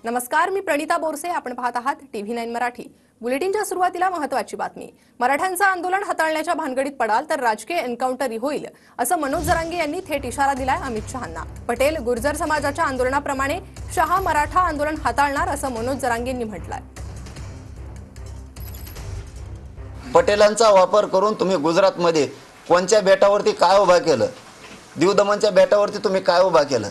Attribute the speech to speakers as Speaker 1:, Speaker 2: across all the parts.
Speaker 1: नमस्कार, मी प्रणिता बोरसे. आपण पाहत आहात TV9 मराठी. बुलेटिनच्या सुरुवातीला महत्त्वाची बातमी. मराठ्यांचं आंदोलन हाताळण्याच्या भानगडीत पडाल तर राजकीय एन्काउंटर होईल, असं मनोज जरांगे यांनी थेट इशारा दिलाय अमित शहांना. पटेल गुर्जर समाजाच्या आंदोलनाप्रमाणे शहा मराठा आंदोलन हाताळणार असं मनोज जरांगेंनी म्हटलंय.
Speaker 2: पटेलांचा वापर करून तुम्ही गुजरातमध्ये कोणत्या बेटावरती काय उभा केलं? दीव दमनच्या बेटावरती तुम्ही काय उभा केलं?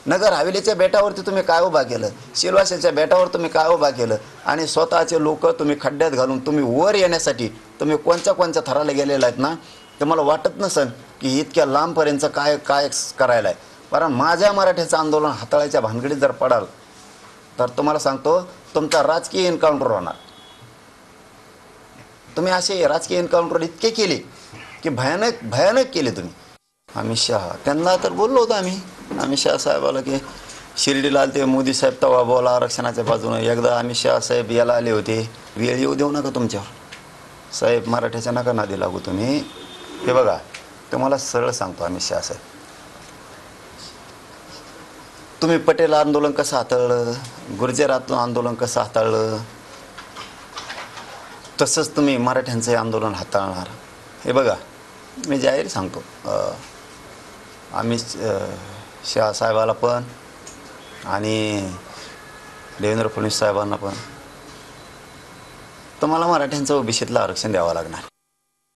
Speaker 2: नगर हवेलीच्या बेटावरती तुम्ही काय उभा केलं? सिलवाशाच्या बेटावर तुम्ही काय उभा केलं? आणि स्वतःचे लोक तुम्ही खड्ड्यात घालून तुम्ही वर येण्यासाठी तुम्ही कोणत्या थराला गेलेला आहेत ना, ते मला वाटत नसेल की इतक्या लांबपर्यंत काय काय करायला आहे. कारण माझ्या मराठ्याचं आंदोलन हाताळायच्या भानगडीत जर पडाल तर तुम्हाला सांगतो तुमचा राजकीय एन्काउंटर होणार. तुम्ही असे राजकीय एन्काउंटर इतके केले की भयानक केले तुम्ही. अमित शहा त्यांना तर बोललो होतो आम्ही. अमित शहा साहेबाला की शिर्डीला आले ते मोदी साहेब तवा बोला आरक्षणाच्या बाजूने. एकदा अमित शहा साहेब याला आले होते. वेळ येऊ देऊ नका तुमच्यावर साहेब, मराठ्याच्या नका नादी लागू तुम्ही. हे बघा, तुम्हाला सरळ सांगतो अमित शहा साहेब, तुम्ही पटेल आंदोलन कसं हाताळलं, गुर्जर आंदोलन कसं हाताळलं, तसंच तुम्ही मराठ्यांचं आंदोलन हाताळणार. हे बघा, मी जाहीर सांगतो अमित शहा साहेबाला पण आणि देवेंद्र फडणवीस साहेबांना पण, तुम्हाला मराठ्यांचं ओबीसीतलं आरक्षण द्यावं लागणार.